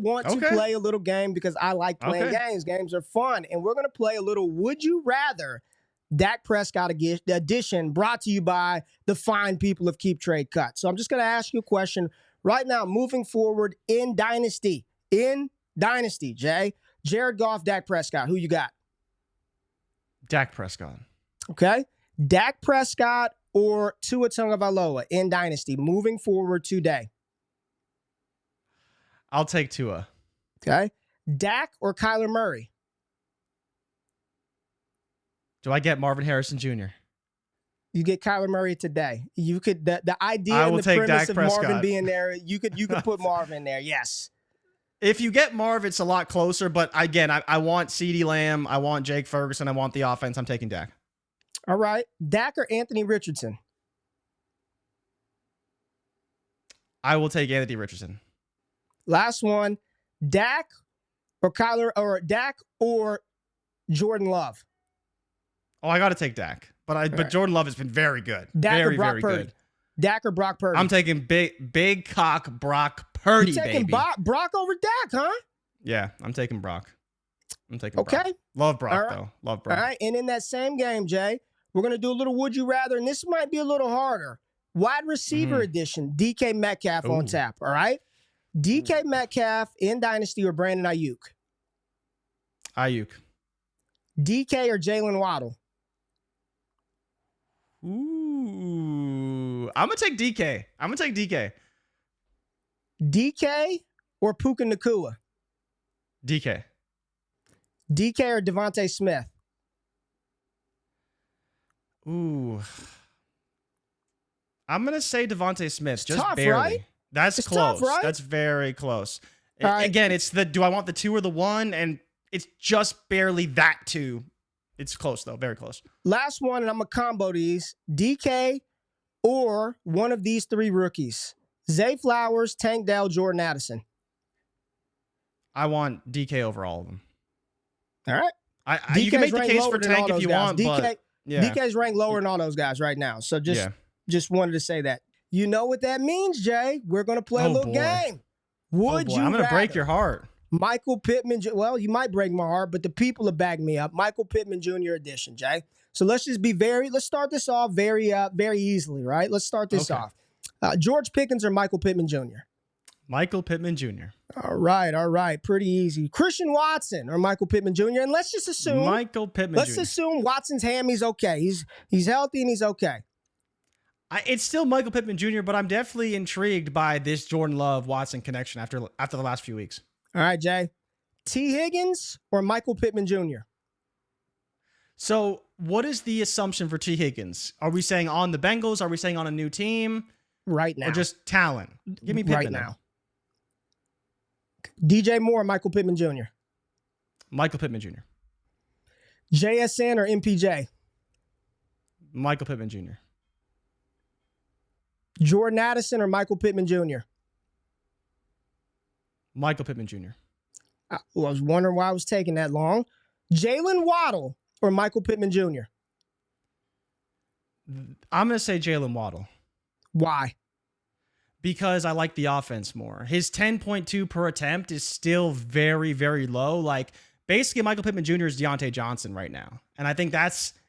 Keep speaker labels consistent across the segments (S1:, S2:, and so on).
S1: want to play a little game because I like playing games. Games are fun. And we're going to play a little Would You Rather Dak Prescott edition brought to you by the fine people of Keep Trade Cut. So I'm just going to ask you a question right now, moving forward in Dynasty. Jay. Jared Goff, Dak Prescott. Who you got?
S2: Dak Prescott.
S1: Okay. Dak Prescott or Tua Tagovailoa in Dynasty moving forward today?
S2: I'll take Tua.
S1: Okay. Dak or Kyler Murray?
S2: Do I get Marvin Harrison Jr.?
S1: You get Kyler Murray today. You could the idea and the premise of Marvin being there, you could put Marvin there. Yes.
S2: If you get Marv, it's a lot closer. But again, I want CeeDee Lamb. I want Jake Ferguson. I want the offense. I'm taking Dak.
S1: All right. Dak or Anthony Richardson?
S2: I will take Anthony Richardson.
S1: Last one. Dak or Kyler or Dak or Jordan Love?
S2: Oh, I got to take Dak. But Jordan Love has been very good.
S1: Dak
S2: very,
S1: or Brock
S2: very
S1: Purdy?
S2: good.
S1: Dak or Brock Purdy?
S2: I'm taking big cock Brock Purdy,
S1: You're taking
S2: baby.
S1: Brock over Dak, huh?
S2: Yeah, I'm taking Brock. Brock. Love Brock, though. Love Brock.
S1: All right, and in that same game, Jay, we're going to do a little Would You Rather, and this might be a little harder. Wide receiver edition, DK Metcalf on tap, all right? DK Metcalf in Dynasty or Brandon Ayuk?
S2: Ayuk.
S1: DK or Jalen Waddle?
S2: Ooh. I'm going to take DK.
S1: DK or Puka Nacua?
S2: DK.
S1: DK or Devontae Smith?
S2: Ooh. I'm going to say Devontae Smith.
S1: It's
S2: just
S1: tough,
S2: barely.
S1: Right?
S2: That's
S1: it's
S2: close.
S1: Tough, right?
S2: That's very close.
S1: Right.
S2: Again, it's do I want the 2 or the 1? And it's just barely that 2. It's close, though. Very close.
S1: Last one, and I'm going to combo these. DK or one of these 3 rookies. Zay Flowers, Tank Dell, Jordan Addison.
S2: I want DK over all of them.
S1: All right.
S2: You can make the case for Tank if you want, but
S1: DK's ranked lower than all those guys right now. So just wanted to say that. You know what that means, Jay. We're going to play a little game. Would you
S2: I'm going to break your heart.
S1: Michael Pittman, well, you might break my heart, but the people are backing me up. Michael Pittman Jr. edition, Jay. So let's start this off very easily, right? Let's start this off. George Pickens or Michael Pittman Jr.?
S2: Michael Pittman Jr.
S1: All right. Pretty easy. Christian Watson or Michael Pittman Jr.? And let's just assume
S2: Michael Pittman Jr.
S1: Let's assume Watson's hammy's okay. He's healthy and he's okay.
S2: It's still Michael Pittman Jr., but I'm definitely intrigued by this Jordan Love Watson connection after the last few weeks.
S1: All right, Jay. T. Higgins or Michael Pittman Jr.?
S2: So what is the assumption for T. Higgins? Are we saying on the Bengals? Are we saying on a new team?
S1: Right now.
S2: Or just talent? Give me Pittman
S1: right now. DJ Moore or Michael Pittman Jr.?
S2: Michael Pittman Jr.
S1: JSN or MPJ?
S2: Michael Pittman Jr.
S1: Jordan Addison or Michael Pittman Jr.?
S2: Michael Pittman Jr.
S1: I was wondering why I was taking that long. Jalen Waddle or Michael Pittman Jr.?
S2: I'm going to say Jalen Waddle.
S1: Why?
S2: Because I like the offense more. His 10.2 per attempt is still very, very low. Like, basically, Michael Pittman Jr. is Deontay Johnson right now. And I think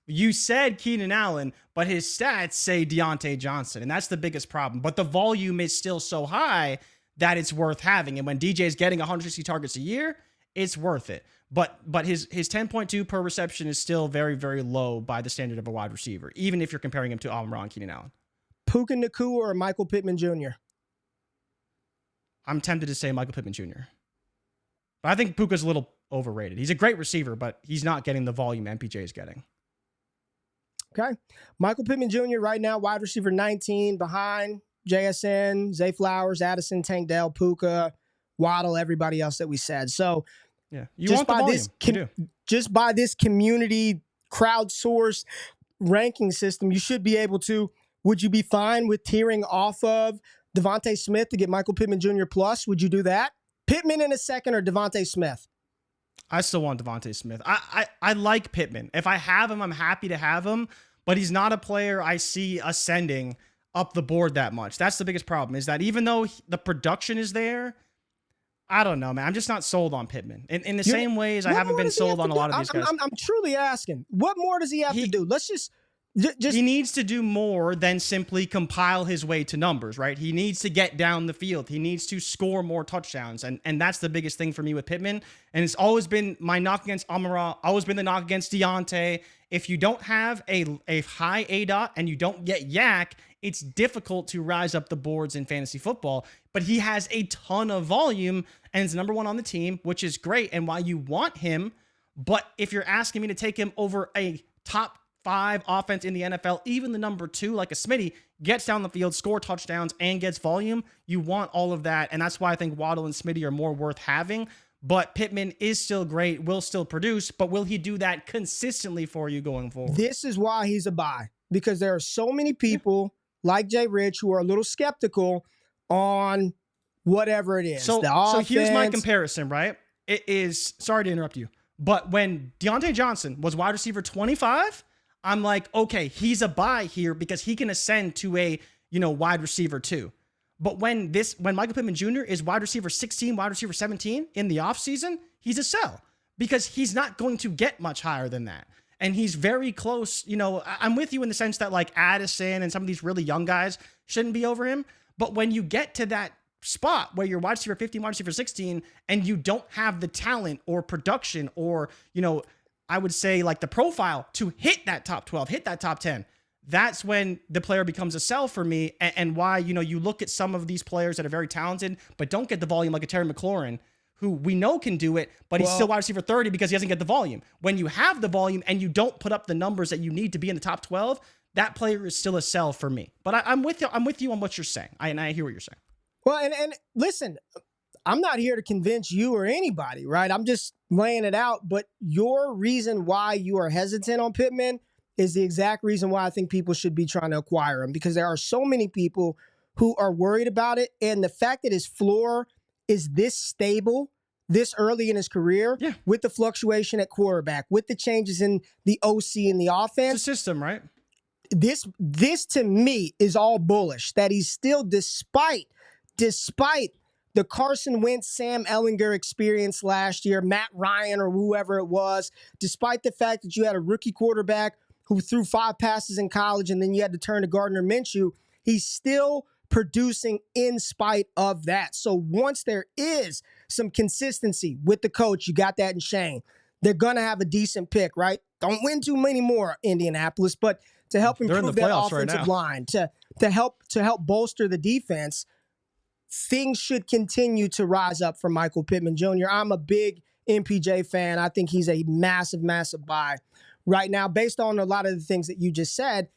S2: you said Keenan Allen, but his stats say Deontay Johnson. And that's the biggest problem. But the volume is still so high that it's worth having. And when DJ is getting 160 targets a year, it's worth it. But his 10.2 per reception is still very, very low by the standard of a wide receiver, even if you're comparing him to Amon-Ra and Keenan Allen.
S1: Puka Nacua or Michael Pittman Jr.?
S2: I'm tempted to say Michael Pittman Jr. But I think Puka's a little overrated. He's a great receiver, but he's not getting the volume MPJ is getting.
S1: Okay. Michael Pittman Jr. right now, wide receiver 19 behind JSN, Zay Flowers, Addison, Tank Dell, Puka, Waddle, everybody else that we said. So
S2: yeah, just
S1: by this community crowdsourced ranking system, you should be able to. Would you be fine with tiering off of Devontae Smith to get Michael Pittman Jr. plus? Would you do that? Pittman in a second or Devontae Smith?
S2: I still want Devontae Smith. I like Pittman. If I have him, I'm happy to have him, but he's not a player I see ascending up the board that much. That's the biggest problem, is that even though the production is there, I don't know, man. I'm just not sold on Pittman. In the same ways I haven't been sold on a lot of these guys.
S1: I'm truly asking, what more does he have to do? Let's just
S2: he needs to do more than simply compile his way to numbers, right? He needs to get down the field. He needs to score more touchdowns. And that's the biggest thing for me with Pittman. And it's always been my knock against Amon-Ra, always been the knock against Deontay. If you don't have a high ADOT and you don't get yak, it's difficult to rise up the boards in fantasy football. But he has a ton of volume and is number one on the team, which is great. And why you want him. But if you're asking me to take him over a top 5 offense in the NFL, even the number 2, like a Smitty, gets down the field, score touchdowns, and gets volume, you want all of that. And that's why I think Waddle and Smitty are more worth having. But Pittman is still great, will still produce, but will he do that consistently for you going forward?
S1: This is why he's a buy, because there are so many people like Jay Rich who are a little skeptical on whatever it is.
S2: So here's my comparison, right? It is, sorry to interrupt you, but when Deontay Johnson was wide receiver 25, I'm like, okay, he's a buy here because he can ascend to a, wide receiver 2. But when Michael Pittman Jr. is wide receiver 16, wide receiver 17 in the offseason, he's a sell because he's not going to get much higher than that. And he's very close. I'm with you in the sense that like Addison and some of these really young guys shouldn't be over him. But when you get to that spot where you're wide receiver 15, wide receiver 16, and you don't have the talent or production or, I would say like the profile to hit that top 12, hit that top 10, that's when the player becomes a sell for me. And why, you look at some of these players that are very talented, but don't get the volume like a Terry McLaurin, who we know can do it, but he's still wide receiver 30 because he doesn't get the volume. When you have the volume and you don't put up the numbers that you need to be in the top 12, that player is still a sell for me. But I'm with you on what you're saying. I hear what you're saying.
S1: Well, and listen, I'm not here to convince you or anybody, right? I'm just laying it out. But your reason why you are hesitant on Pittman is the exact reason why I think people should be trying to acquire him, because there are so many people who are worried about it. And the fact that his floor is this stable this early in his career, with the fluctuation at quarterback, with the changes in the OC and the offense.
S2: It's a system, right?
S1: This to me is all bullish, that he's still, despite the Carson Wentz, Sam Ehlinger experience last year, Matt Ryan or whoever it was, despite the fact that you had a rookie quarterback who threw 5 passes in college and then you had to turn to Gardner Minshew, he's still producing in spite of that. So once there is some consistency with the coach, you got that in Shane, they're going to have a decent pick, right? Don't win too many more, Indianapolis, but to help improve that offensive line, to help bolster the defense, things should continue to rise up for Michael Pittman Jr. I'm a big MPJ fan. I think he's a massive, massive buy right now, based on a lot of the things that you just said.